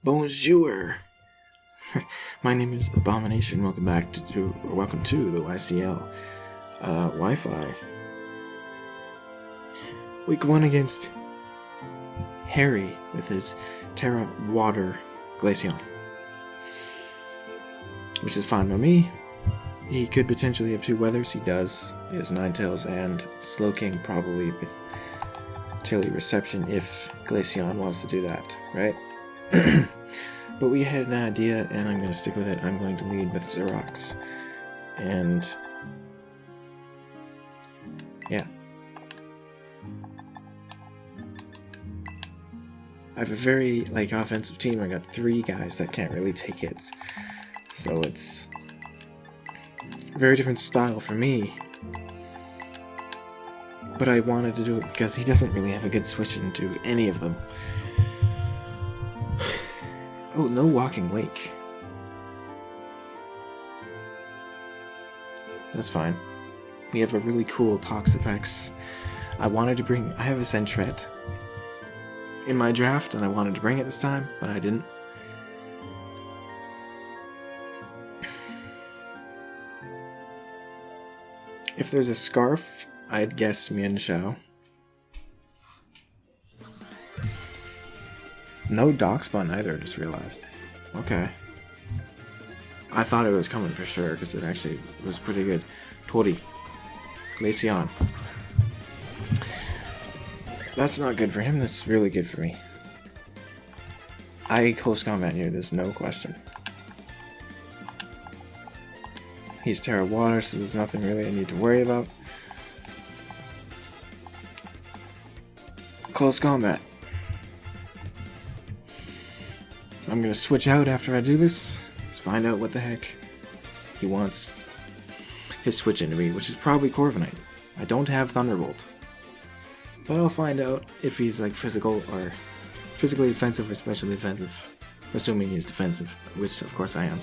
Bonjour! My name is Abomination. Welcome to the YCL Wifi. Week 1 against Harry with his Terra Water Glaceon. Which is fine by me. He could potentially have 2 weathers. He does. He has Ninetales and Slowking, probably with Chilly Reception if Glaceon wants to do that, right? But we had an idea, and I'm going to stick with it. I'm going to lead with Xerox. And yeah. I have a very offensive team. I got 3 guys that can't really take hits. So it's a very different style for me. But I wanted to do it because he doesn't really have a good switch into any of them. Oh, no Walking Lake. That's fine. We have a really cool Toxapex. I have a Sentret in my draft, and I wanted to bring it this time, but I didn't. If there's a Scarf, I'd guess Mienshao. No Doxbun either, I just realized. Okay. I thought it was coming for sure, because it actually was pretty good. Tori. Glaceon. That's not good for him, that's really good for me. I close combat here, there's no question. He's Terra Water, so there's nothing really I need to worry about. Close combat. I'm gonna switch out after I do this. Let's find out what the heck he wants his switch into be, which is probably Corviknight. I don't have Thunderbolt. But I'll find out if he's physical or physically defensive or specially defensive. Assuming he's defensive, which of course I am.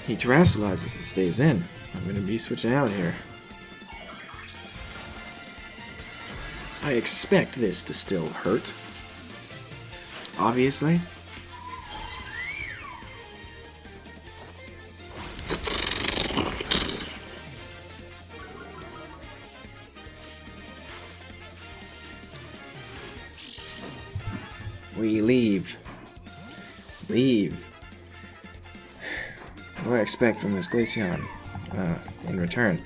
He terrestrializes and stays in. I'm gonna be switching out here. I expect this to still hurt. Obviously. We leave. Leave. What do I expect from this Glaceon in return?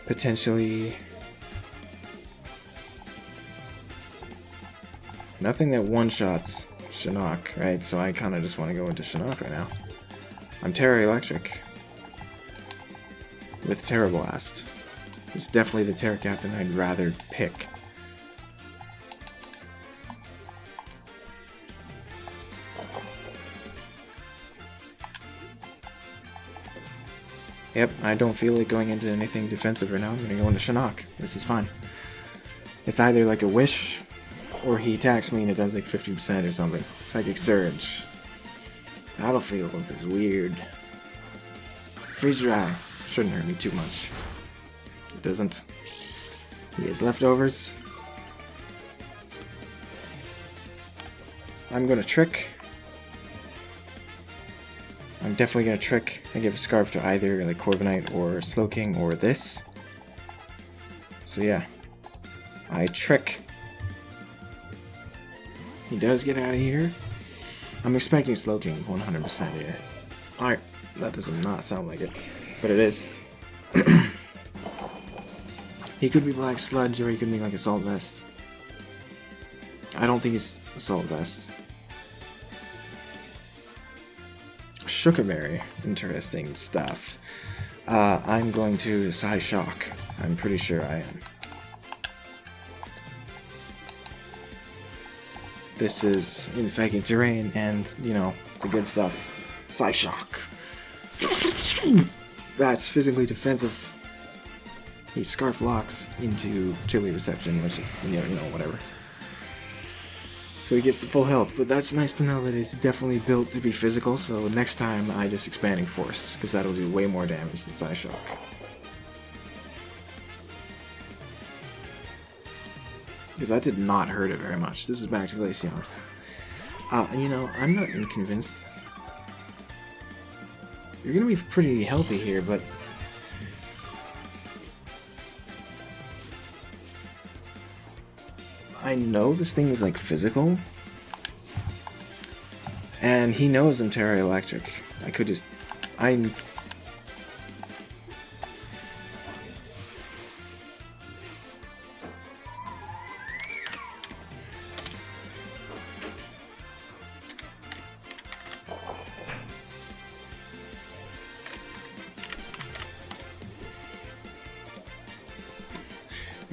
Potentially nothing that one-shots Shinnok, right? So I kind of just want to go into Shinnok right now. I'm Terra Electric with Terra Blast. It's definitely the Terra Captain I'd rather pick. Yep, I don't feel like going into anything defensive right now. I'm going to go into Shinnok. This is fine. It's either like a Wish, or he attacks me and it does 50% or something. Psychic Surge. Battlefield is weird. Freeze Dry. Shouldn't hurt me too much. It doesn't. He has leftovers. I'm going to Trick. I'm definitely going to Trick. I give a Scarf to either Corviknight or Slowking or this. So yeah. I Trick. He does get out of here. I'm expecting Slowking 100% here. Alright, that does not sound like it. But it is. He could be Black Sludge or he could be Assault Vest. I don't think he's Assault Vest. Sugarberry. Interesting stuff. I'm going to Psyshock. I'm pretty sure I am. This is in Psychic Terrain and, the good stuff. Psyshock. That's physically defensive. He Scarf Locks into Chilly Reception, which, whatever. So he gets the full health, but that's nice to know that it's definitely built to be physical, so next time I just Expanding Force, because that'll do way more damage than Psyshock. Because that did not hurt it very much. This is back to Glaceon. You know, I'm not even convinced. You're gonna be pretty healthy here, but I know this thing is like physical, and he knows I'm Terra Electric. I could just,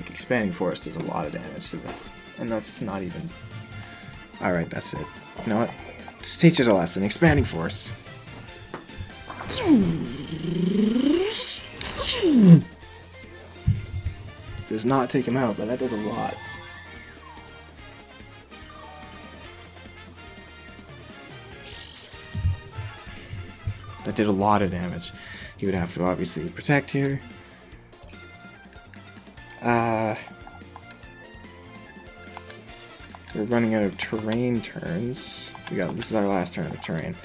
Expanding Force does a lot of damage to this, and that's not even... Alright, that's it. You know what? Just teach it a lesson. Expanding Force. Does not take him out, but that does a lot. That did a lot of damage. He would have to obviously protect here. We're running out of terrain turns. This is our last turn of terrain.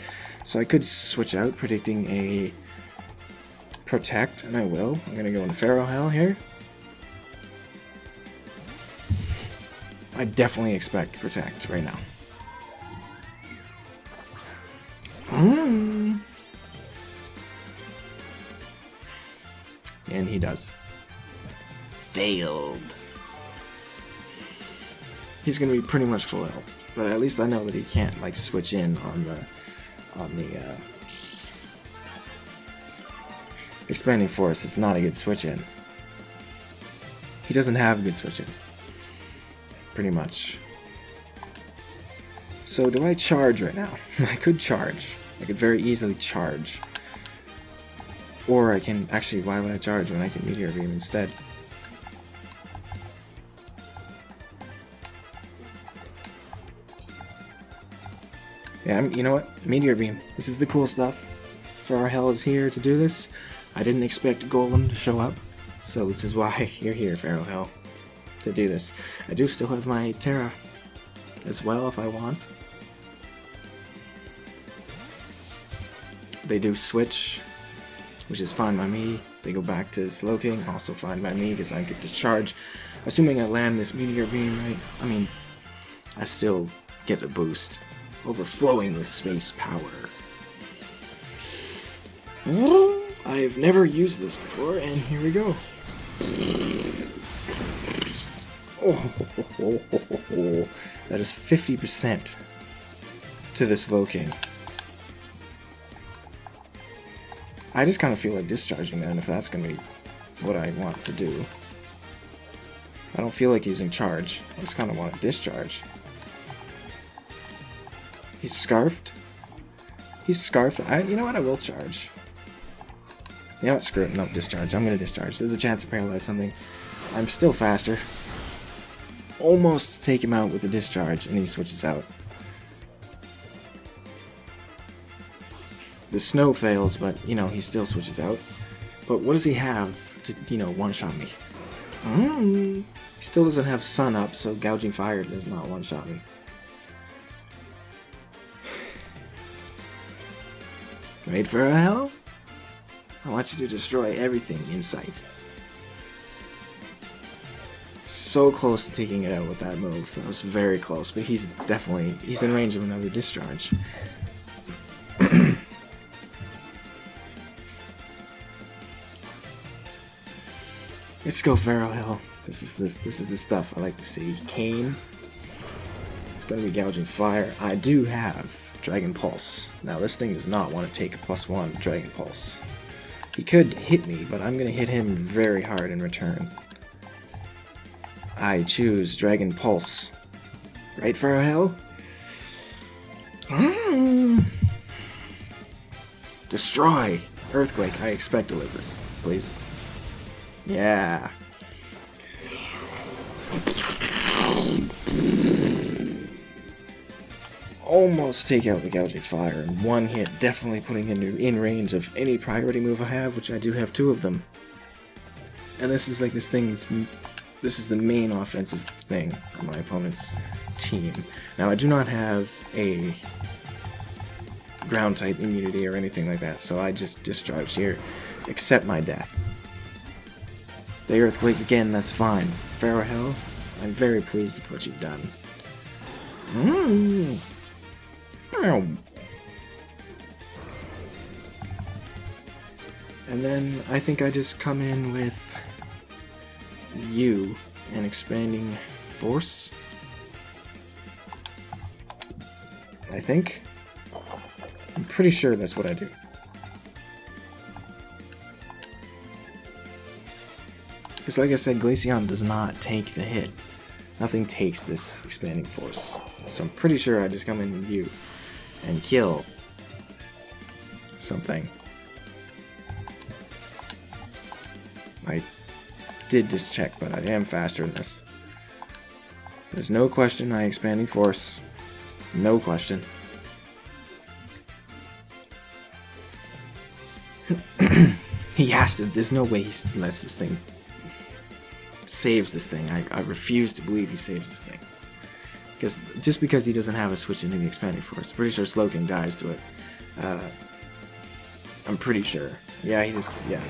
So I could switch out, predicting a protect, and I will. I'm gonna go into Feral Hell here. I definitely expect protect right now. And he does. Failed. He's gonna be pretty much full health, but at least I know that he can't like switch in on the Expanding Force. It's not a good switch in. He doesn't have a good switch in. Pretty much. So do I charge right now? I could charge. I could very easily charge. Or I can actually, why would I charge when I can Meteor Beam instead? Yeah, you know what? Meteor Beam. This is the cool stuff. Feral Hell is here to do this. I didn't expect Golem to show up, so this is why you're here, Feral Hell, to do this. I do still have my Terra as well if I want. They do switch, which is fine by me. They go back to Slowking, also fine by me because I get to charge. Assuming I land this Meteor Beam right, I mean, I still get the boost. Overflowing with space power. I've never used this before, and here we go. That is 50% to the Slowking. I just kind of feel like discharging then, if that's going to be what I want to do. I don't feel like using charge. I just kind of want to discharge. He's scarfed. He's scarfed. You know what? I will charge. You know what? Screw it. No, discharge. I'm going to discharge. There's a chance to paralyze something. I'm still faster. Almost take him out with the discharge, and he switches out. The snow fails, but, you know, he still switches out. But what does he have to, you know, one-shot me? He still doesn't have sun up, so Gouging Fire does not one-shot me. Wait for a hell? I want you to destroy everything in sight. So close to taking it out with that move. That was very close, but he's in range of another discharge. Let's go Feral Hell. This is the stuff I like to see. Cane. It's gonna be Gouging Fire. I do have Dragon Pulse. Now this thing does not want to take a +1 Dragon Pulse. He could hit me, but I'm gonna hit him very hard in return. I choose Dragon Pulse. Right, Feral Hell? Destroy! Earthquake. I expect to live this, please. Yeah. Almost take out the Gouging Fire in one hit, definitely putting him in range of any priority move I have, which I do have 2 of them. And this is like this thing's this is the main offensive thing on my opponent's team. Now, I do not have a ground type immunity or anything like that, so I just discharge here, accept my death. The earthquake again, that's fine. Pharaoh Hell, I'm very pleased with what you've done. And then I think I just come in with you and expanding force. I think. I'm pretty sure that's what I do. Because like I said, Glaceon does not take the hit. Nothing takes this expanding force. So I'm pretty sure I just come in with you and kill something. I did just check, but I am faster than this. There's no question I expanding force. No question. He has to. There's no way he lets this thing. Saves this thing. I refuse to believe he saves this thing. Just because he doesn't have a switch into the expanding force. Pretty sure Slowking dies to it. I'm pretty sure. Yeah, he just. Yeah.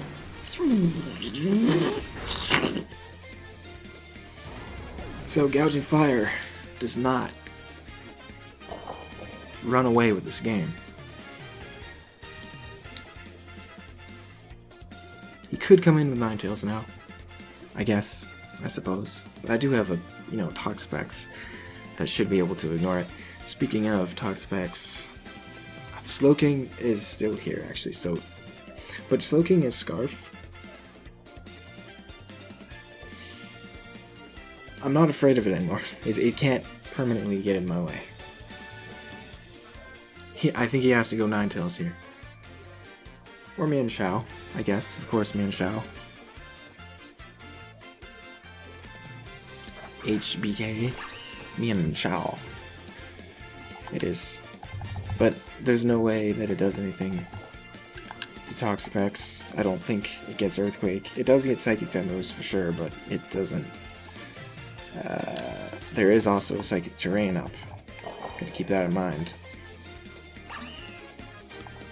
So Gouging Fire does not run away with this game. He could come in with Ninetales now, I guess, I suppose. But I do have a, Toxapex that should be able to ignore it. Speaking of Toxapex, Slowking is still here, actually, but Slowking is Scarf. I'm not afraid of it anymore. It can't permanently get in my way. I think he has to go Ninetales here. Or Mienshao, I guess. Of course, Mienshao. HBK. Mienshao. It is. But there's no way that it does anything to Toxapex. I don't think it gets Earthquake. It does get Psychic type moves for sure, but it doesn't. There is also a Psychic Terrain up. Gotta keep that in mind.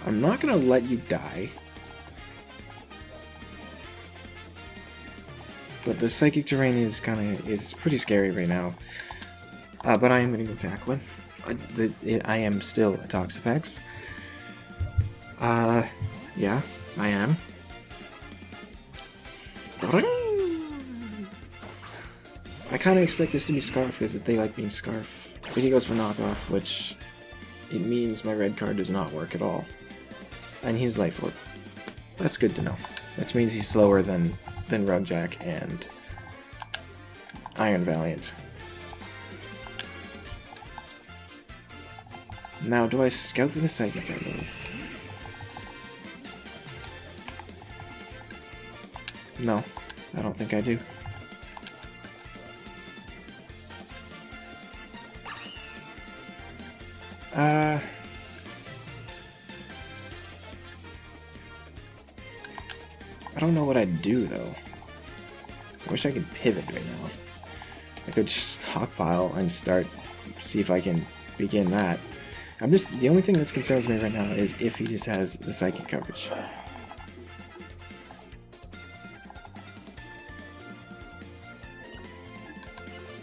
I'm not gonna let you die. But the Psychic Terrain is pretty scary right now. But I am gonna go tackle it. I am still a Toxapex. Yeah, I am. I kind of expect this to be Scarf because they like being Scarf. But he goes for Knockoff, which it means my red card does not work at all. And he's Life Orb. That's good to know. Which means he's slower than Rugjack and Iron Valiant. Now, do I scout with a Psychic type move? No, I don't think I do. I don't know what I'd do, though. I wish I could pivot right now. I could just stockpile and see if I can begin that. The only thing that concerns me right now is if he just has the Psychic coverage.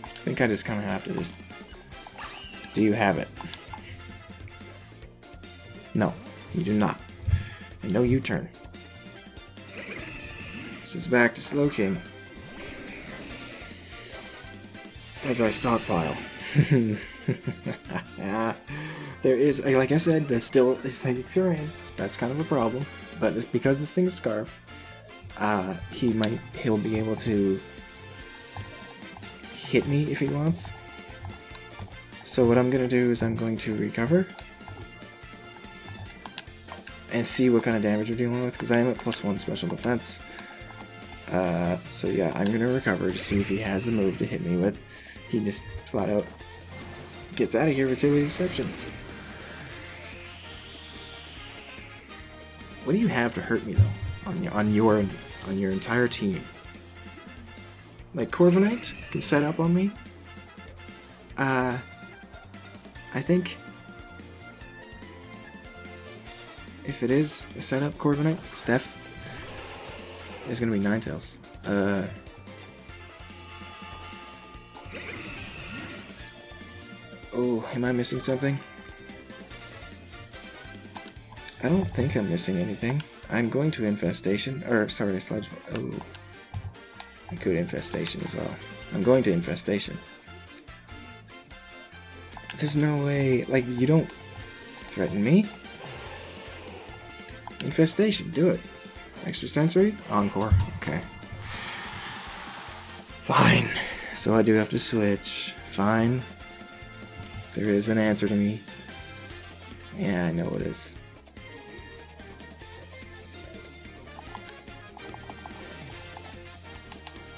I think I just kind of have to just... Do you have it? No, you do not. And no U-turn. This is back to Slowking. As I stockpile. There is, like I said, there's still a Psychic Terrain. That's kind of a problem. But because this thing is Scarf, he'll be able to hit me if he wants. So what I'm going to do is I'm going to recover and see what kind of damage we're dealing with, because I am at +1 special defense. So yeah, I'm going to recover to see if he has the move to hit me with. He just flat out gets out of here with early reception. What do you have to hurt me though? On your entire team? like Corviknight can set up on me. I think if it is a setup Corviknight, Steph, there's gonna be Ninetales. Oh, am I missing something? I don't think I'm missing anything. I'm going to Infestation, or sorry, Sludge. Oh, I could Infestation as well. I'm going to Infestation. There's no way, like, you don't threaten me. Infestation, do it. Extrasensory? Encore, okay. Fine. So I do have to switch. Fine. There is an answer to me. Yeah, I know it is.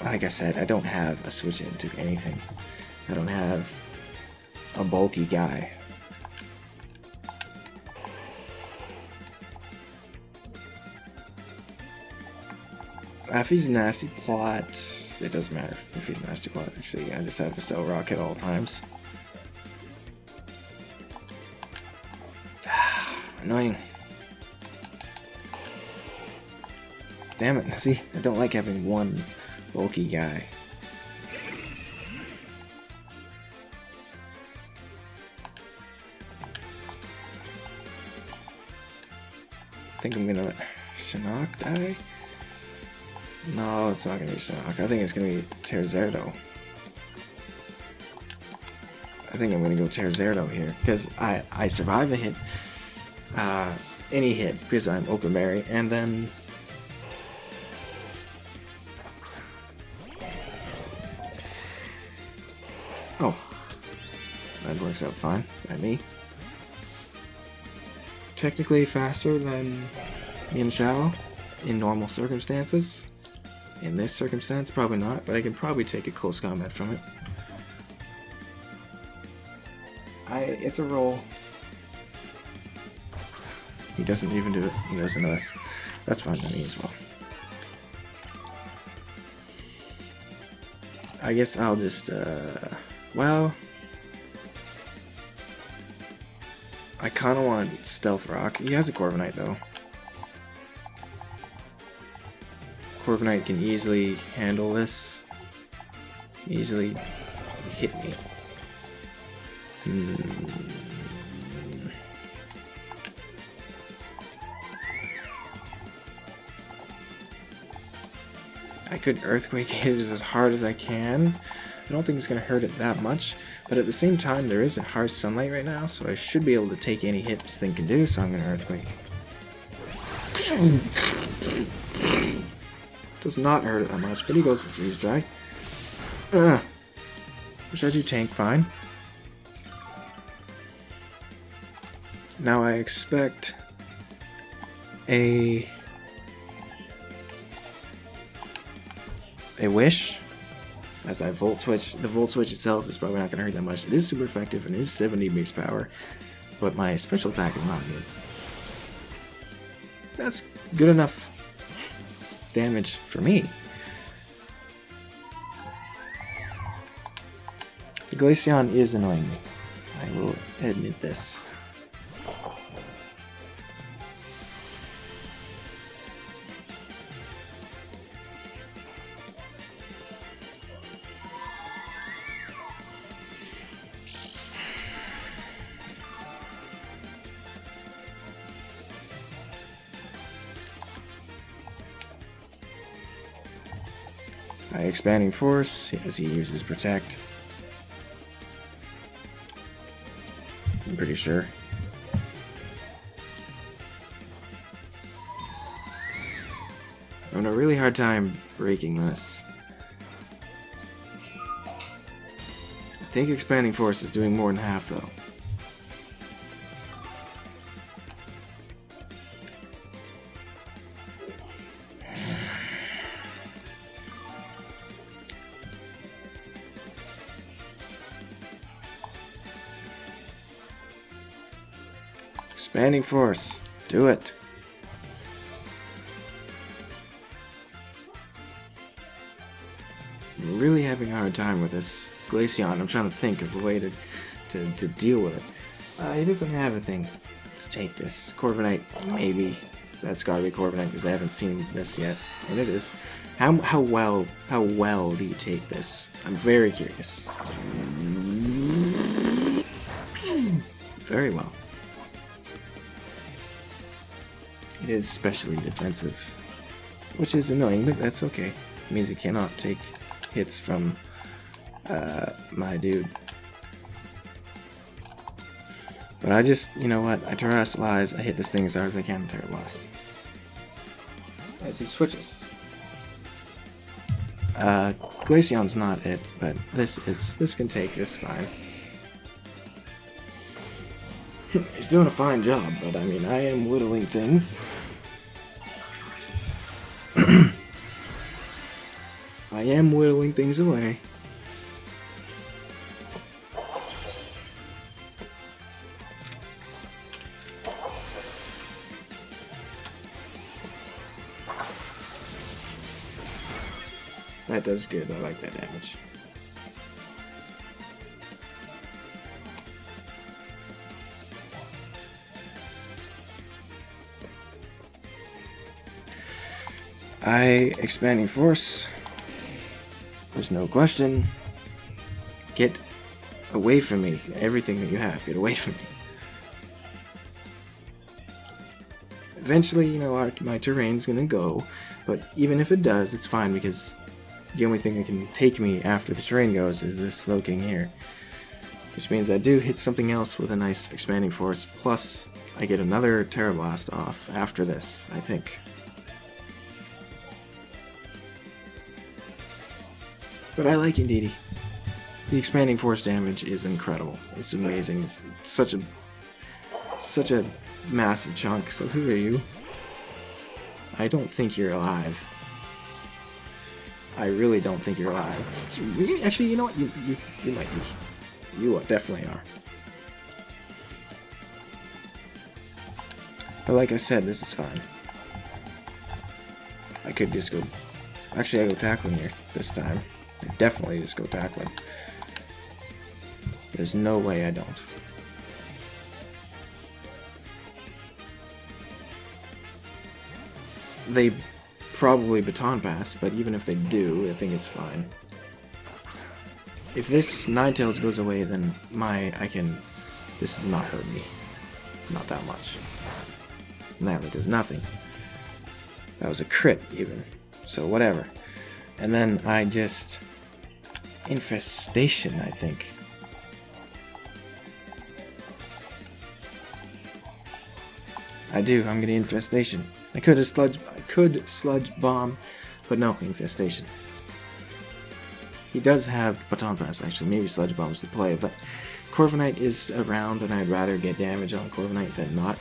Like I said, I don't have a switch into anything. I don't have a bulky guy. If he's nasty plot, it doesn't matter if he's nasty plot. Actually, I just have to sell rock at all times. Annoying. Damn it, see, I don't like having one bulky guy. I think I'm gonna let Shinnok die. No, it's not gonna be Shinnok. I think it's gonna be Terzerdo. I think I'm gonna go Terzerdo here because I survive a hit, any hit because I'm Open Berry, and then oh, that works out fine by me. Technically faster than Mienshao in normal circumstances. In this circumstance, probably not, but I can probably take a close combat from it. It's a roll. He doesn't even do it. He goes into this. That's fine by me as well. I guess I'll just, well, I kind of want Stealth Rock. He has a Corviknight though. Corviknight can easily handle this. Easily hit me. I could Earthquake it as hard as I can. I don't think it's going to hurt it that much, but at the same time there is a harsh sunlight right now, so I should be able to take any hit this thing can do, so I'm going to Earthquake. Does not hurt it that much, but he goes for Freeze Dry. Which I do tank fine. Now I expect a Wish. As I Volt Switch, the Volt Switch itself is probably not going to hurt that much. It is super effective and is 70 base power, but my special attack is not good. That's good enough damage for me. The Glaceon is annoying me. I will admit this. Expanding Force as he uses Protect. I'm pretty sure. I'm having a really hard time breaking this. I think Expanding Force is doing more than half though. Expanding Force. Do it. really having a hard time with this Glaceon. I'm trying to think of a way to deal with it. He doesn't have a thing to take this. Corviknight, maybe. That's gotta be Corviknight because I haven't seen this yet. And it is. How well do you take this? I'm very curious. Very well. It is specially defensive, which is annoying, but that's okay. It means it cannot take hits from my dude. But I just, you know what, I Terrestrialize, I hit this thing as hard as I can, Terra Blast. As he switches. Glaceon's not it, but this can take this fine. He's doing a fine job, but I mean, I am whittling things. I am whittling things away. That does good, I like that damage. Expanding Force. There's no question. Get away from me. Everything that you have, get away from me. Eventually, you know, my terrain's gonna go, but even if it does, it's fine because the only thing that can take me after the terrain goes is this Slowking here. Which means I do hit something else with a nice Expanding Force, plus I get another Terra Blast off after this, I think. But I like Indeedee. The Expanding Force damage is incredible. It's amazing. It's such a massive chunk. So who are you? I don't think you're alive. I really don't think you're alive. Actually, you know what? You might be. You definitely are. But like I said, this is fine. I could just go... Actually, I go tackling here this time. I definitely just go tackling. There's no way I don't. They probably Baton Pass, but even if they do, I think it's fine. If this Ninetales goes away, then this does not hurt me. Not that much. Now that does nothing. That was a crit, even. So whatever. And then I just... Infestation, I think. I do, I'm getting Infestation. I could Sludge Bomb, but no, Infestation. He does have Baton Pass, actually. Maybe Sludge Bomb's the play, but Corviknight is around, and I'd rather get damage on Corviknight than not.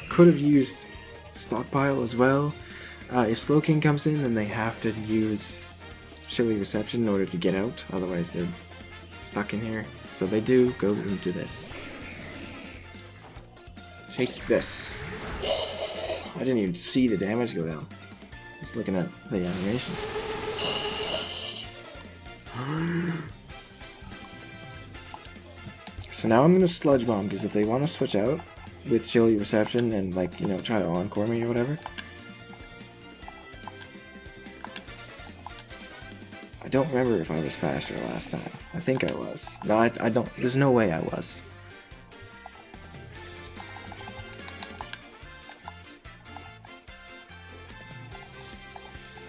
Could have used Stockpile as well. If Slowking comes in, then they have to use Chilly Reception in order to get out, otherwise they're stuck in here. So they do go into this. Take this. I didn't even see the damage go down. Just looking at the animation. So now I'm going to Sludge Bomb, because if they want to switch out with Chilly Reception and, like, you know, try to Encore me or whatever, I don't remember if I was faster last time. I think I was. No, I don't. There's no way I was.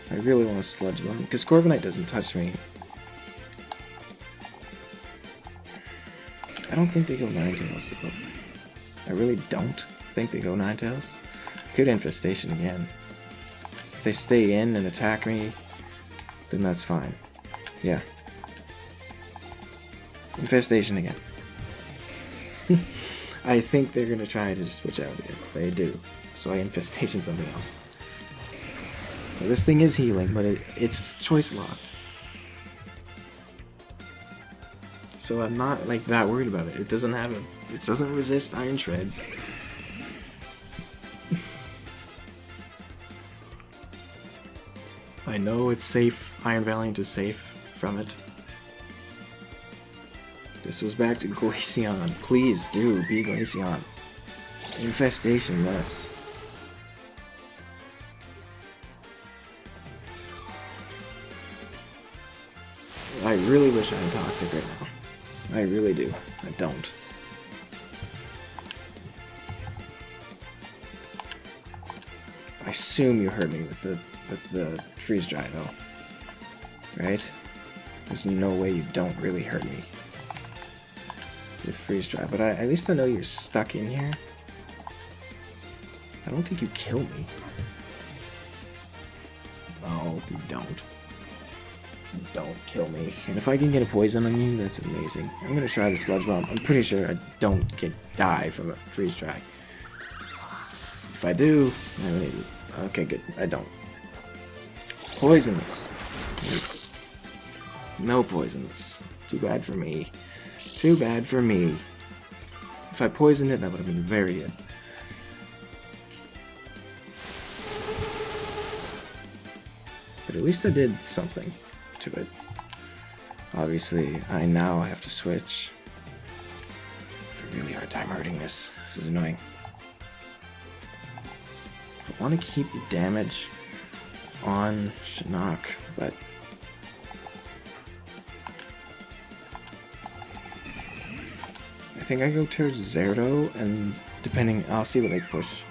I really want to Sludge Bomb, because Corviknight doesn't touch me. I don't think they go Ninetales though. I really don't think they go Ninetales. Good Infestation again. If they stay in and attack me, then that's fine. Yeah. Infestation again. I think they're gonna try to switch out again. They do. So I Infestation something else. Now, this thing is healing, but it's choice locked. so I'm not like that worried about it. It doesn't resist Iron Shreds. I know it's safe. Iron Valiant is safe from it. This was back to Glaceon. Please do be Glaceon. Infestation, yes. I really wish I had Toxic right now. I really do. I don't. I assume you heard me with the freeze dry though. Right? There's no way you don't really hurt me with freeze dry, but at least I know you're stuck in here. I don't think you kill me. No, you don't. Don't kill me. And if I can get a poison on you, that's amazing. I'm gonna try the Sludge Bomb. I'm pretty sure I don't die from a freeze dry. If I do, I'm an idiot. Okay, good. I don't. Poisonous. No poisonous. Too bad for me. Too bad for me. If I poisoned it, that would have been very good. But at least I did something to it. Obviously, I now have to switch. I have a really hard time hurting this. This is annoying. I want to keep the damage on Shinnok, but I think I go towards Zerdo, and depending, I'll see what they push.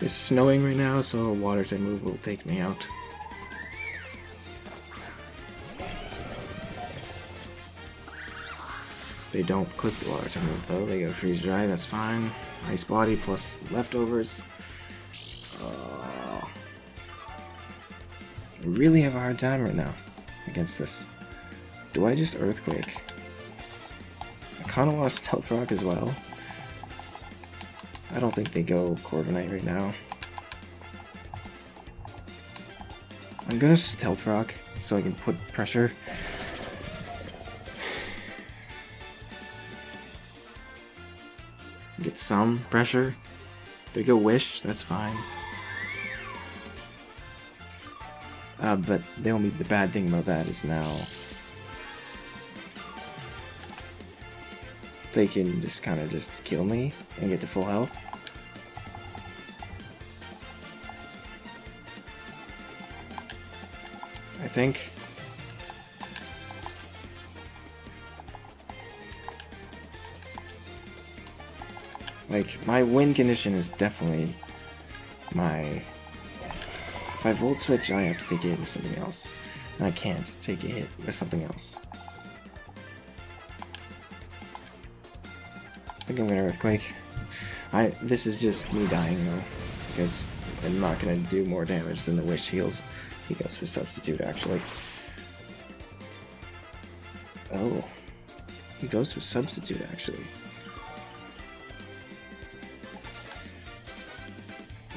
It's snowing right now, so a water type move will take me out. They don't click the water type move though, they go freeze dry, that's fine. Ice body plus leftovers. I really have a hard time right now against this. Do I just Earthquake? I kinda want to Stealth Rock as well. I don't think they go Corviknight right now. I'm gonna Stealth Rock so I can put pressure. Get some pressure. They go Wish, that's fine. But the bad thing about that is now they can just kind of just kill me and get to full health. I think. Like, my win condition is definitely my... If I Volt Switch, I have to take a hit with something else. And I can't take a hit with something else. I think I'm gonna Earthquake. This is just me dying though, because I'm not gonna do more damage than the Wish heals. He goes for Substitute actually. Oh. He goes for Substitute actually.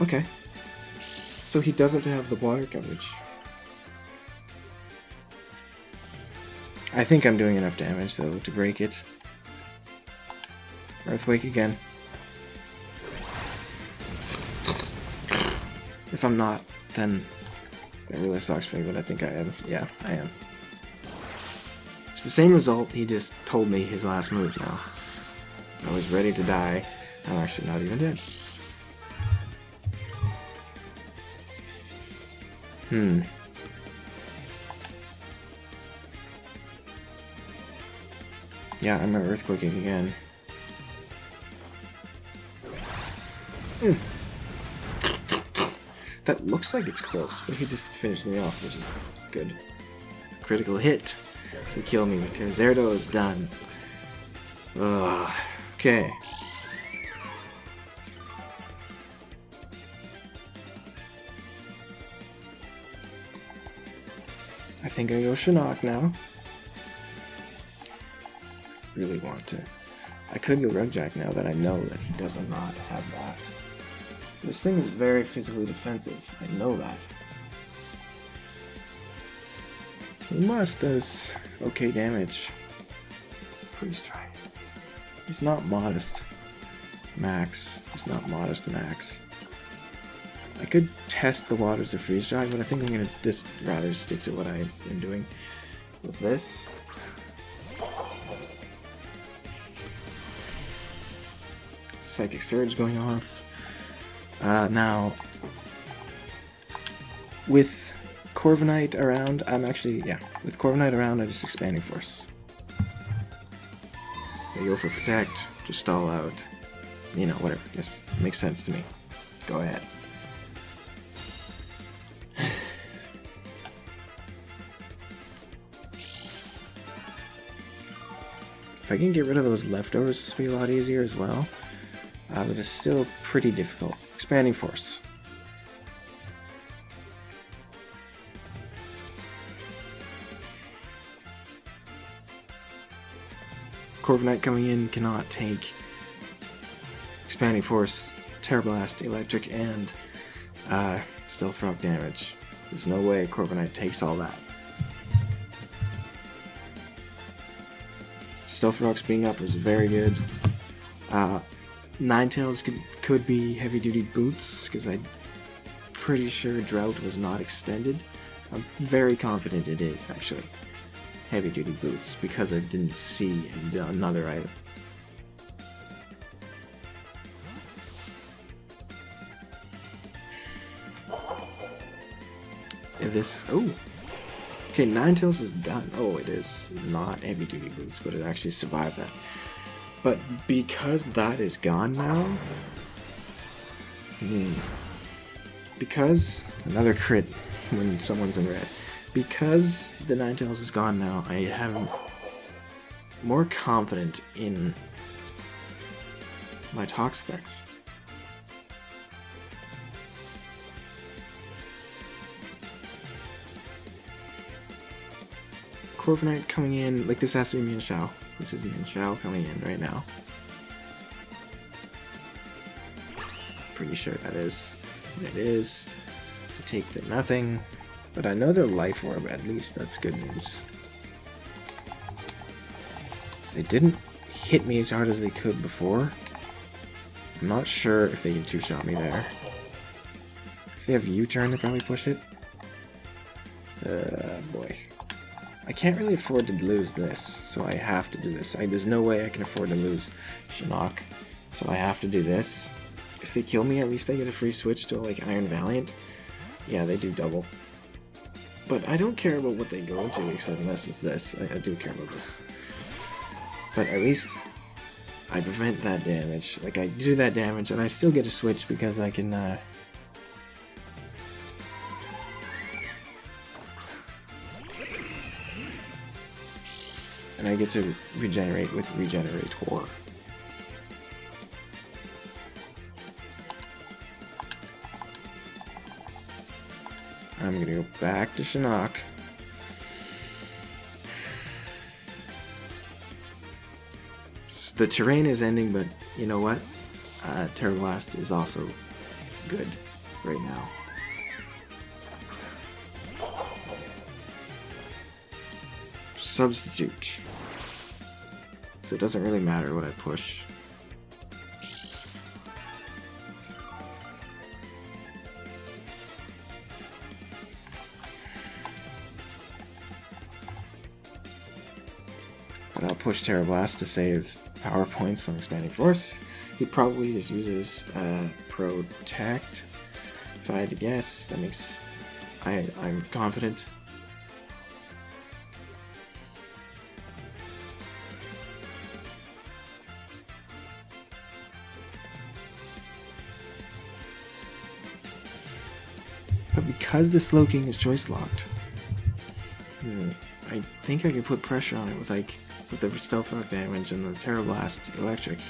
Okay. So he doesn't have the water coverage. I think I'm doing enough damage though to break it. Earthquake again. If I'm not, then it really sucks for me, but I think I am. Yeah, I am. It's the same result, he just told me his last move now. I was ready to die. I'm actually not even dead. Yeah, I'm Earthquaking again. That looks like it's close, but he just finished me off, which is good. Critical hit to kill me. Terzerdo is done. Okay. I think I go Shinnok now. Really want to. I could go Rugjack now that I know that he does not have that. This thing is very physically defensive. I know that. Moss does okay damage. freeze dry. He's not modest, Max. He's not modest, Max. I could test the waters of freeze dry, but I think I'm gonna just rather stick to what I've been doing with this. Psychic Surge going off. Now, with Corviknight around, with Corviknight around, I just Expanding Force. They go for Protect, just stall out. You know, whatever. Yes, makes sense to me. Go ahead. If I can get rid of those leftovers, this will be a lot easier as well. But it's still pretty difficult. Expanding Force. Corviknight coming in cannot take Expanding Force, Terra Blast, Electric, and Stealth Rock damage. There's no way Corviknight takes all that. Stealth Rocks being up was very good. Ninetales could be heavy duty boots, because I'm pretty sure Drought was not extended. I'm very confident it is, actually. Heavy duty boots, because I didn't see another item. Okay, Ninetales is done. Oh, it is not heavy duty boots, but it actually survived that. But because that is gone now, because another crit when someone's in red, because the Ninetales is gone now, I am more confident in my Toxapex. Corviknight coming in, like this has to be Mienshao. This is Mienshao coming in right now. Pretty sure that is. It is. I take the nothing, but I know their Life Orb at least. That's good news. They didn't hit me as hard as they could before. I'm not sure if they can two-shot me there. If they have U-turn, they probably push it. Boy. I can't really afford to lose this, so I have to do this. There's no way I can afford to lose Shinnok, so I have to do this. If they kill me, at least I get a free switch to like Iron Valiant. Yeah, they do double. But I don't care about what they go into, except unless it's this. I do care about this. But at least I prevent that damage. Like, I do that damage, and I still get a switch because I can, and I get to regenerate with Regenerator. I'm gonna go back to Shinnok. The terrain is ending, but you know what? Terra Blast is also good right now. Substitute. So it doesn't really matter what I push. But I'll push Terra Blast to save power points on Expanding Force. He probably just uses Protect. If I had to guess, that makes... I'm confident. But because the Slowking is choice locked, I think I can put pressure on it with the Stealth Rock damage and the Terra Blast Electric.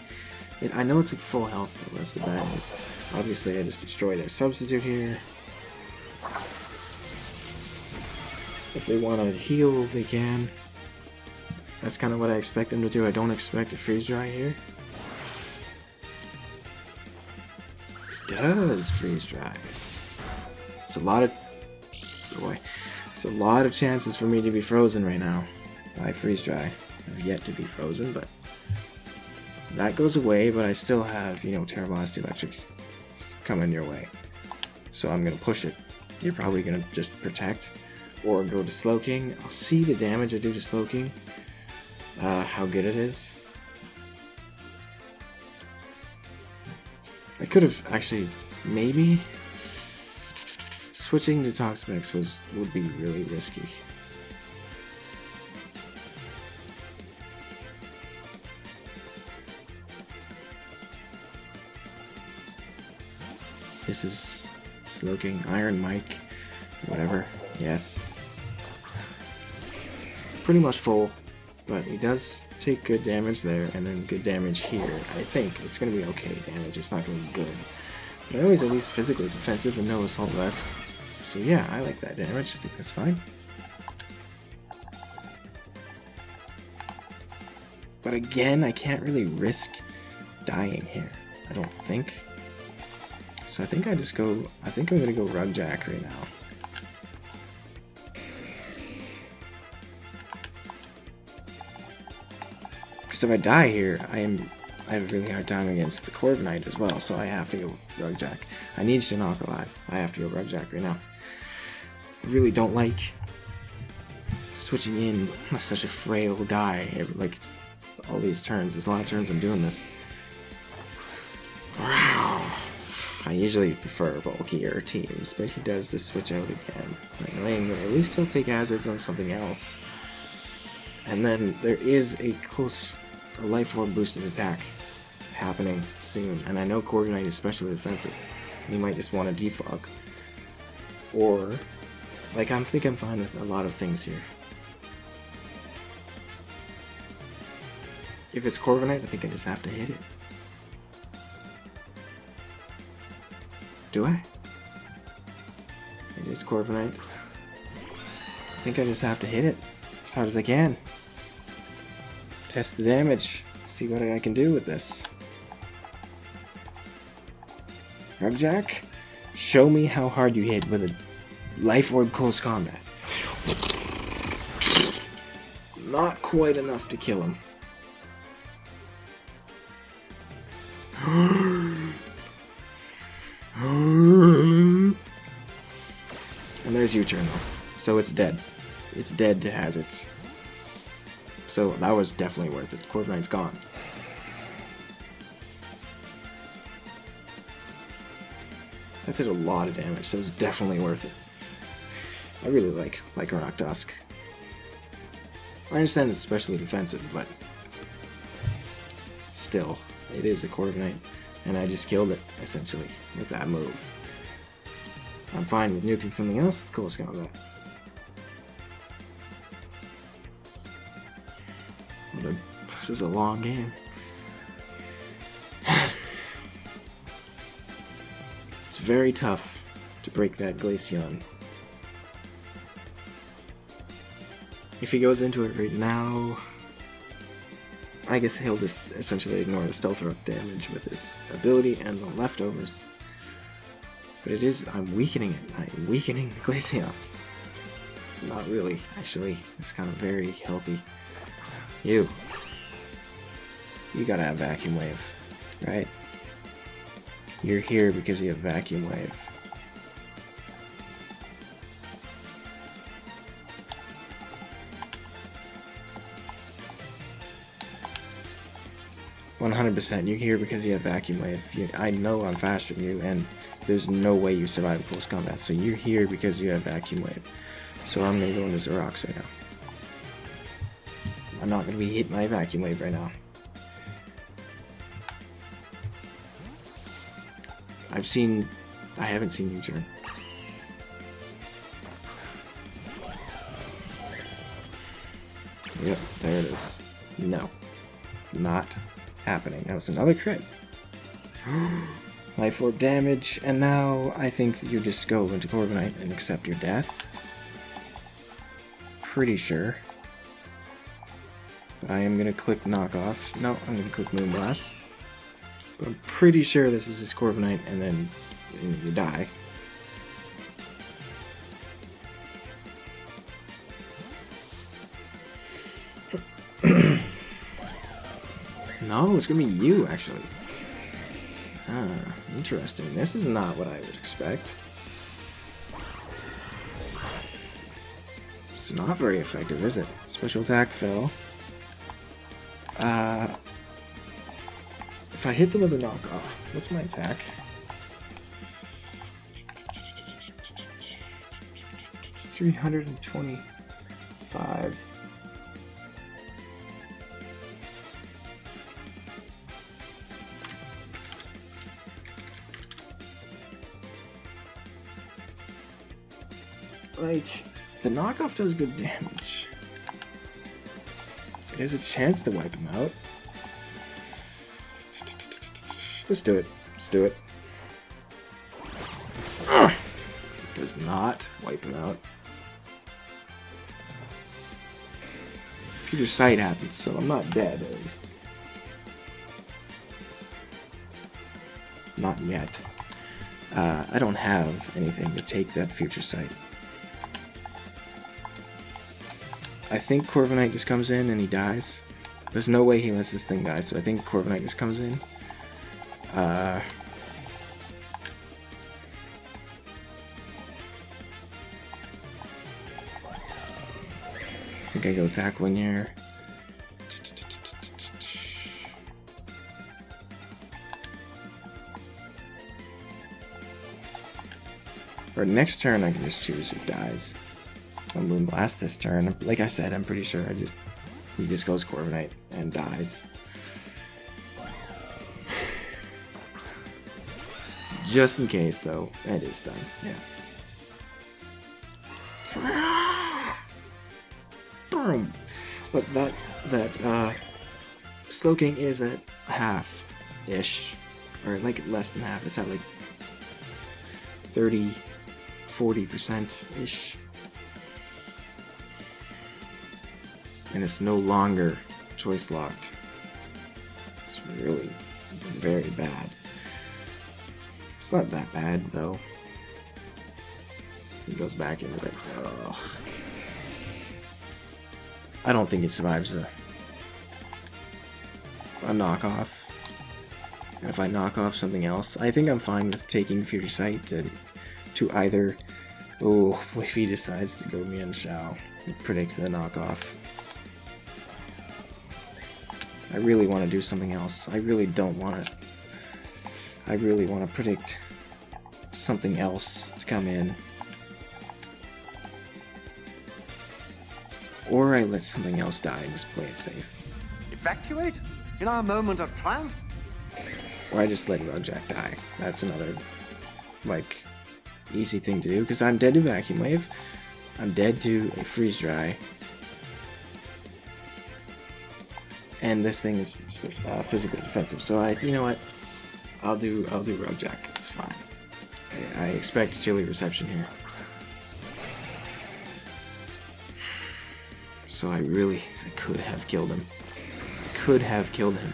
I know it's like full health though, that's the bad news. Obviously I just destroy their substitute here. If they want to heal, they can. That's kind of what I expect them to do. I don't expect a freeze dry here. It does freeze dry. It's a lot of... boy. It's a lot of chances for me to be frozen right now by freeze dry. have yet to be frozen, but that goes away, but I still have, you know, Terrablast Electric coming your way. So I'm going to push it. You're probably going to just protect or go to Slowking. I'll see the damage I do to Slowking, how good it is. I could have actually, maybe, switching to Toxapex would be really risky. This is Slowking, Iron Mike, whatever, yes. Pretty much full, but he does take good damage there, and then good damage here. I think it's going to be okay damage, it's not going to be good. But I know he's at least physically defensive and no Assault Vest. So yeah, I like that damage, I think that's fine. But again, I can't really risk dying here, I don't think. So I think I'm gonna go Rugjack right now. Because if I die here, I have a really hard time against the Corviknight as well, so I have to go Rugjack. I need Shinnok alive. I have to go Rugjack right now. I really don't like switching in such a frail guy, like all these turns. There's a lot of turns I'm doing this. I usually prefer bulkier teams, but he does the switch out again. Annoying, but at least he'll take hazards on something else. And then there is a Life Orb boosted attack happening soon. And I know Corviknight is specially defensive. He might just want to defog. Or, like, I think I'm fine with a lot of things here. If it's Corviknight, I think I just have to hit it. Do I? It is Corviknight. I think I just have to hit it as hard as I can. Test the damage. See what I can do with this. Rugjack, show me how hard you hit with a Life Orb close combat. Not quite enough to kill him. And there's U-turn though, so it's dead. It's dead to hazards. So that was definitely worth it. Corviknight's gone. That did a lot of damage, so it's definitely worth it. I really like Rock Dusk. I understand it's especially defensive, but still, it is a Corviknight, and I just killed it, essentially, with that move. I'm fine with nuking something else with close combat. This is a long game. It's very tough to break that Glaceon. If he goes into it right now, I guess he'll just essentially ignore the Stealth Rock damage with his ability and the leftovers. But it is, I'm weakening it. I'm weakening the Glaceon. Not really, actually. It's kind of very healthy. You gotta have Vacuum Wave, right? You're here because you have Vacuum Wave. %, you're here because you have Vacuum Wave. I know I'm faster than you, and there's no way you survive close combat, so you're here because you have Vacuum Wave. So I'm gonna go into Zorox right now. I'm not gonna be hitting my Vacuum Wave right now. I haven't seen U-turn. Yep, there it is. No. Not happening. That was another crit. Life Orb damage, and now I think that you just go into Corviknight and accept your death. Pretty sure. But I am gonna click Knockoff. No, I'm gonna click Moonblast. But I'm pretty sure this is just Corviknight, and then you die. No, it's gonna be you, actually. Ah, interesting. This is not what I would expect. It's not very effective, is it? Special attack fell. If I hit them with a knockoff, what's my attack? $325. Like, the knockoff does good damage. It has a chance to wipe him out. Let's do it. Let's do it. It does not wipe him out. Future sight happens, so I'm not dead, at least. Not yet. I don't have anything to take that future sight. I think Corviknight just comes in and he dies. There's no way he lets this thing die, so I think Corviknight just comes in. I think I go attack one here. Or next turn I can just choose who dies. I'll Moonblast this turn. Like I said, I'm pretty sure he just goes Corviknight and dies. Just in case, though, it is done. Yeah. Boom. But that Slowking is at half-ish, or like less than half. It's at like 30-40% ish. And it's no longer choice locked. It's really very bad. It's not that bad though. He goes back into it. Ugh. I don't think it survives a knockoff. And if I knock off something else, I think I'm fine with taking Future Sight to either. Oh, if he decides to go Mian Shao, predict the knockoff. I really want to do something else. I really don't want to. I really want to predict something else to come in. Or I let something else die and just play it safe. Evacuate? In our moment of triumph? Or I just let Rugjack die. That's another, like, easy thing to do, because I'm dead to Vacuum Wave. I'm dead to a Freeze Dry. And this thing is physically defensive, so you know what? I'll do Rugjack. It's fine. I expect chilly reception here. So I could have killed him. Could have killed him.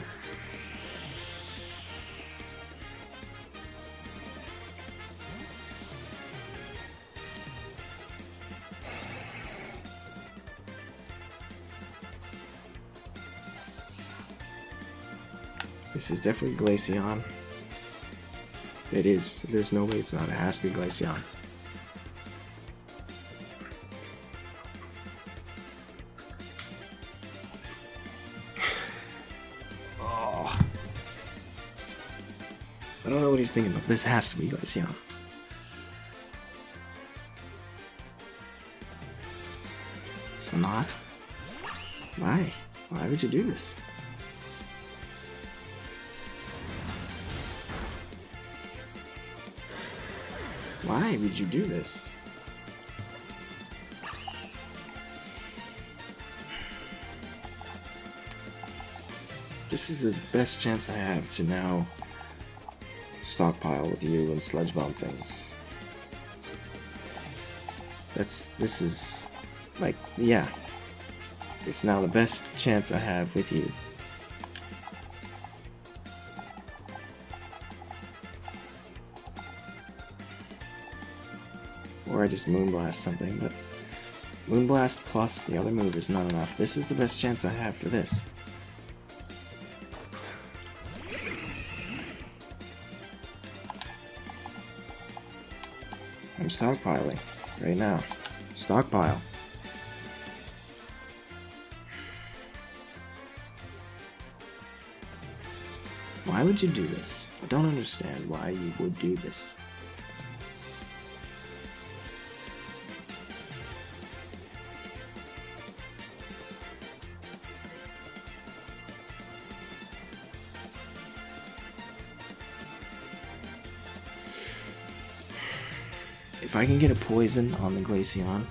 This is definitely Glaceon. It is. There's no way it's not. It has to be Glaceon. Oh. I don't know what he's thinking, but this has to be Glaceon. It's not. Why? Why would you do this? Why would you do this? This is the best chance I have to now stockpile with you and Sludge Bomb things. This is like, yeah. It's now the best chance I have with you. Or I just Moonblast something, but Moonblast plus the other move is not enough. This is the best chance I have for this. I'm stockpiling right now. Stockpile. Why would you do this? I don't understand why you would do this. If I can get a poison on the Glaceon,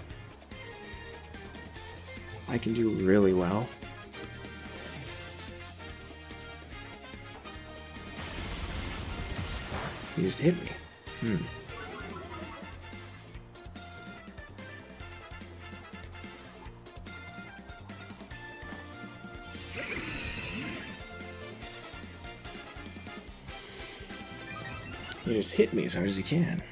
I can do really well. He just hit me. You just hit me as hard as you can.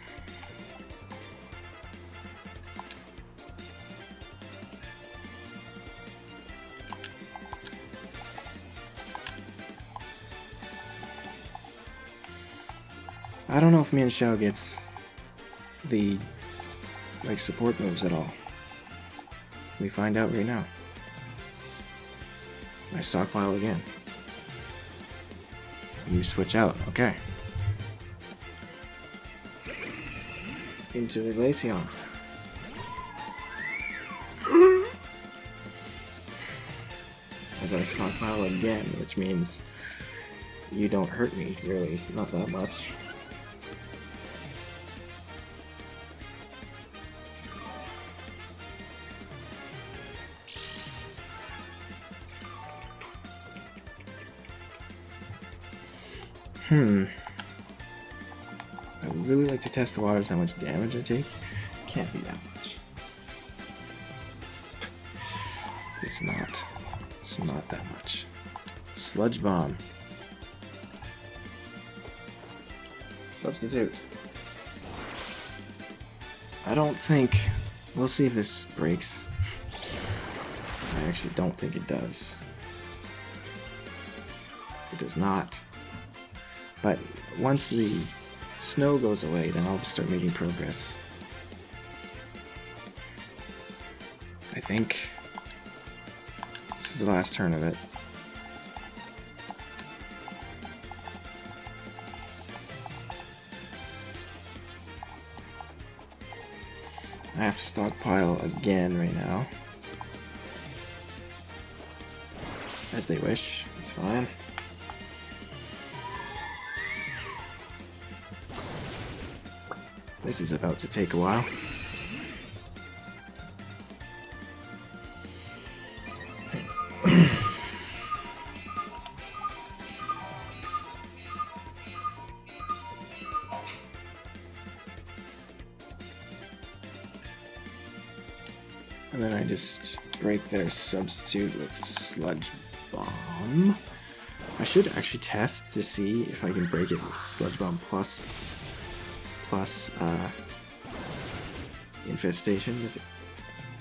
I don't know if Mienshao gets the support moves at all. We find out right now. I stockpile again. You switch out, okay. Into the Glaceon. As I stockpile again, which means you don't hurt me, really, not that much. I would really like to test the waters how much damage I take. Can't be that much. It's not. It's not that much. Sludge Bomb. Substitute. I don't think... We'll see if this breaks. I actually don't think it does. It does not. But once the snow goes away, then I'll start making progress. I think this is the last turn of it. I have to stockpile again right now. As they wish, it's fine. This is about to take a while. And then I just break their substitute with Sludge Bomb. I should actually test to see if I can break it with Sludge Bomb plus Infestation.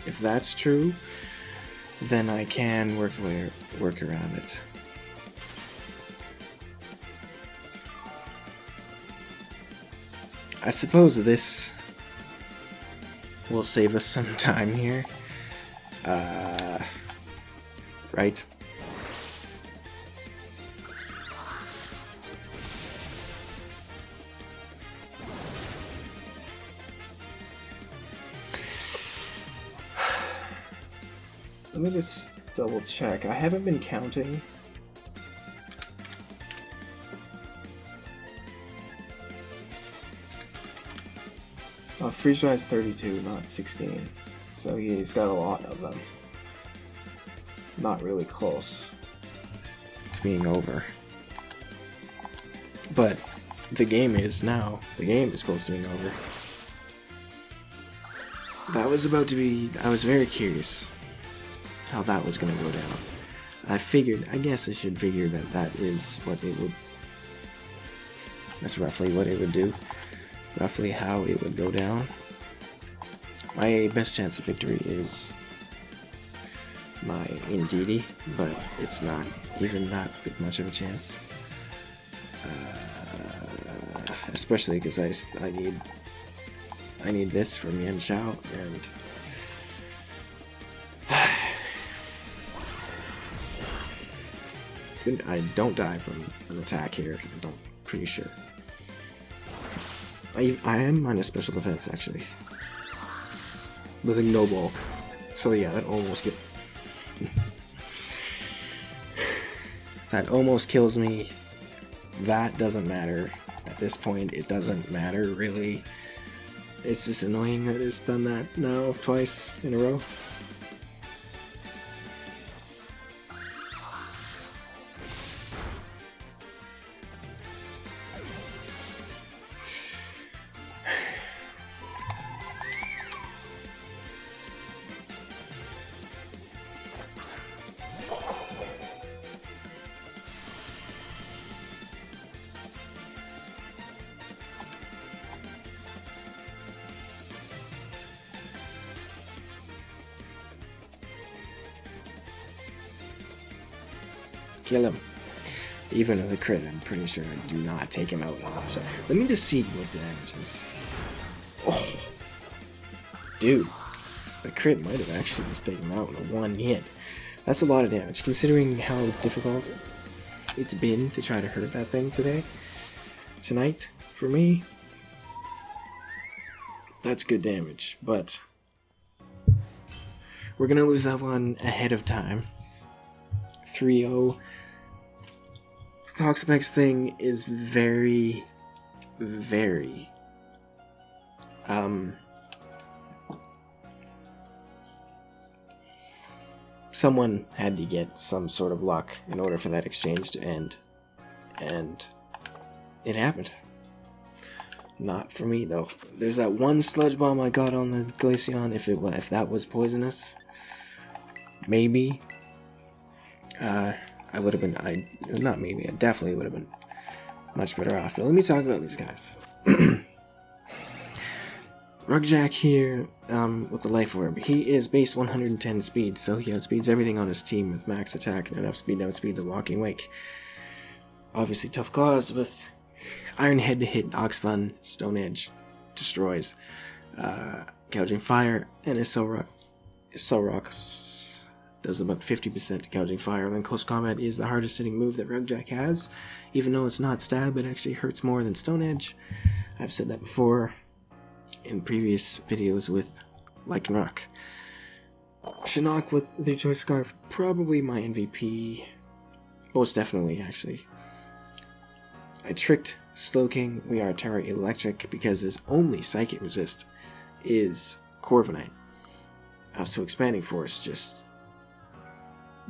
If that's true, then I can work around it. I suppose this will save us some time here. Right? Let me just double check. I haven't been counting. Freeze Dry's 32, not 16. So he's got a lot of them. Not really close to being over. But the game is now. The game is close to being over. That was about to be... I was very curious how that was going to go down. I guess I should figure that that is what it would... That's roughly what it would do. Roughly how it would go down. My best chance of victory is my Indeedee, but it's not even that big much of a chance. Especially because I I need this from Yan Xiao, and I don't die from an attack here. Pretty sure. I am minus special defense actually, with a no bulk. So yeah, that almost that almost kills me. That doesn't matter at this point. It doesn't matter really. It's just annoying that it's done that now twice in a row. Kill him. Even with a crit, I'm pretty sure I do not take him out. So, let me just see what damage is. Oh, dude, the crit might have actually just taken him out in a one hit. That's a lot of damage, considering how difficult it's been to try to hurt that thing tonight, for me. That's good damage, but we're gonna lose that one ahead of time. 3-0. Toxapex thing is very, very someone had to get some sort of luck in order for that exchange to end, and it happened. Not for me though. There's that one sludge bomb I got on the Glaceon. If that was poisonous, maybe I would have been, I definitely would have been much better off. But let me talk about these guys. Rugjack here, with the Life Orb. He is base 110 speed, so he outspeeds everything on his team with max attack and enough speed to outspeed the Walking Wake. Obviously Tough Claws with Iron Head to hit Oxfun, Stone Edge, destroys, Gouging Fire, and his Soul Rock does about 50% Gouging Fire. Then Close Combat is the hardest hitting move that Rugjack has. Even though it's not stab, it actually hurts more than Stone Edge. I've said that before in previous videos with Lycanroc. Shinnok with the Choice Scarf, probably my MVP. Most definitely, actually. I tricked Slowking. We are Terra Electric because his only Psychic Resist is Corviknight. So Expanding Force just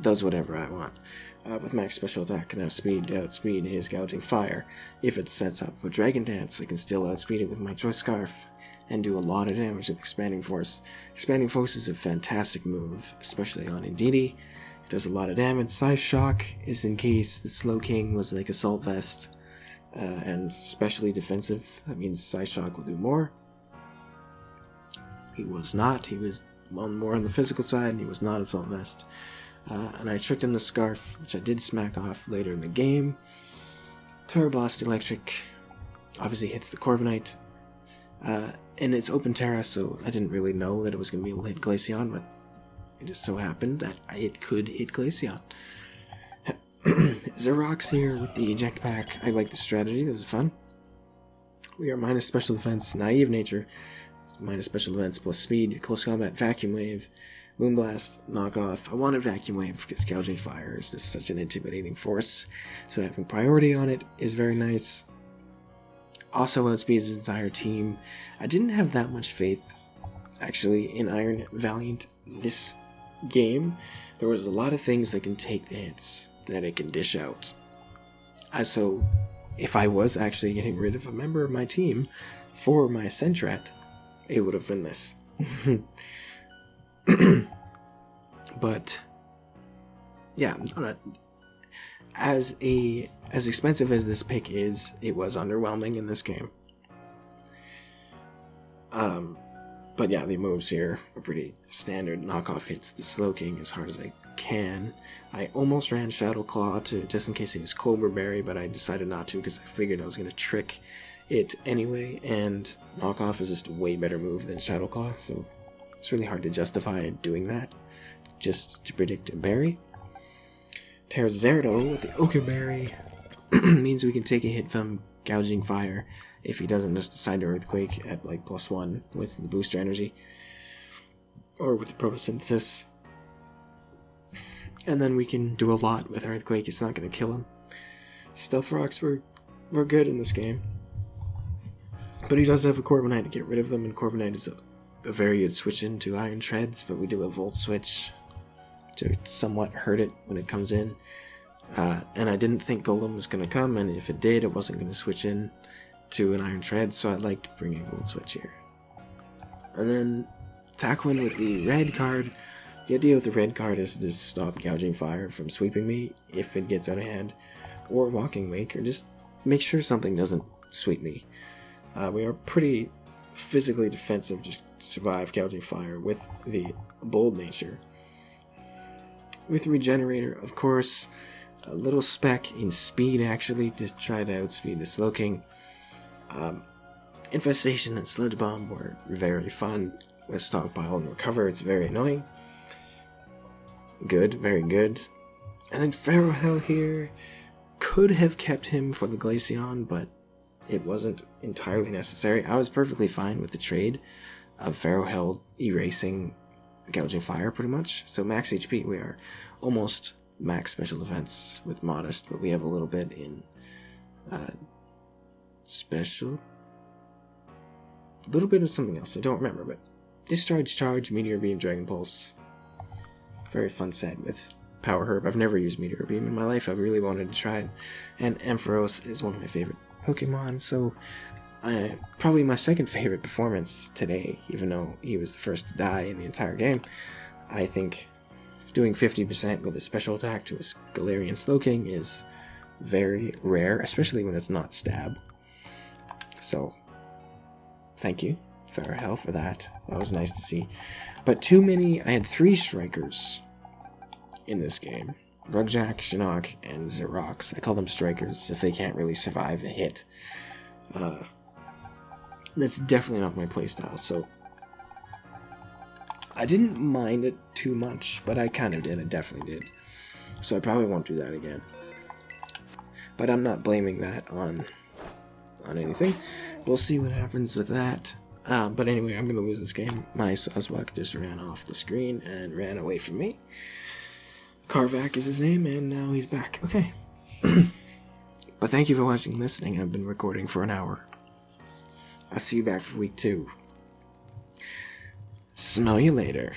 does whatever I want. With max special attack and outspeed to outspeed his Gouging Fire. If it sets up with Dragon Dance, I can still outspeed it with my Choice Scarf and do a lot of damage with Expanding Force. Expanding Force is a fantastic move, especially on Indeedee. It does a lot of damage. Size Shock is in case the Slowking was like Assault Vest and specially defensive. That means Size Shock will do more. He was not. He was more on the physical side, and he was not Assault Vest. And I tricked him the Scarf, which I did smack off later in the game. Turboblast Electric obviously hits the Corviknight. And it's open Terra, so I didn't really know that it was going to be able to hit Glaceon, but it just so happened that it could hit Glaceon. Xerox here with the Eject Pack. I like the strategy, that was fun. We are minus special defense, naive nature, minus special defense plus speed, close combat, vacuum wave, Moonblast, knockoff. I wanted vacuum wave because Gouging Fire is just such an intimidating force, so having priority on it is very nice. Also outspeeds his entire team. I didn't have that much faith, actually, in Iron Valiant this game. There was a lot of things that can take the hits that it can dish out. So, if I was actually getting rid of a member of my team for my Sentret, it would have been this. But, yeah, as expensive as this pick is, it was underwhelming in this game. But yeah, the moves here are pretty standard. Knockoff hits the Slowking as hard as I can. I almost ran Shadow Claw just in case he was Cobra Berry, but I decided not to because I figured I was going to trick it anyway, and knockoff is just a way better move than Shadow Claw, so it's really hard to justify doing that just to predict a berry. Terzerdo with the Ochre Berry means we can take a hit from Gouging Fire if he doesn't just decide to Earthquake at like +1 with the booster energy or with the Photosynthesis. And then we can do a lot with Earthquake. It's not going to kill him. Stealth Rocks were good in this game, but he does have a Corviknight to get rid of them, and Corviknight is a very good switch into Iron Treads, but we do a Volt Switch to somewhat hurt it when it comes in. And I didn't think Golem was going to come, and if it did, it wasn't going to switch in to an Iron Tread, so I'd like to bring a Volt Switch here. And then Taquin with the red card. The idea with the red card is to just stop Gouging Fire from sweeping me if it gets out of hand, or Walking Wake, or just make sure something doesn't sweep me. We are pretty physically defensive to survive Gouging Fire with the bold nature. With Regenerator, of course, a little spec in speed actually to try to outspeed the Slowking. Infestation and Sludge Bomb were very fun. With Stockpile and Recover, it's very annoying. Good, very good. And then Pharaoh Hell here could have kept him for the Glaceon, but it wasn't entirely necessary. I was perfectly fine with the trade of Pharaoh Hell erasing Gouging Fire pretty much. So max HP, we are almost max special defense with Modest, but we have a little bit in special. A little bit of something else, I don't remember, but Discharge, Charge, Meteor Beam, Dragon Pulse. Very fun set with Power Herb. I've never used Meteor Beam in my life. I really wanted to try it. And Ampharos is one of my favorite Pokemon, so probably my second favorite performance today, even though he was the first to die in the entire game. I think doing 50% with a special attack to a Galarian Slowking is very rare, especially when it's not Stab. So, thank you, Pharaoh, for that. That was nice to see. But too many, I had 3 Strikers in this game. Rugjack, Shinnok, and Xerox. I call them Strikers if they can't really survive a hit. That's definitely not my playstyle, so I didn't mind it too much, but I kind of did. I definitely did. So I probably won't do that again. But I'm not blaming that on anything. We'll see what happens with that. But anyway, I'm going to lose this game. My Suzwak just ran off the screen and ran away from me. Carvac is his name, and now he's back. Okay. But thank you for watching and listening. I've been recording for an hour. I'll see you back for week 2. Smell you later.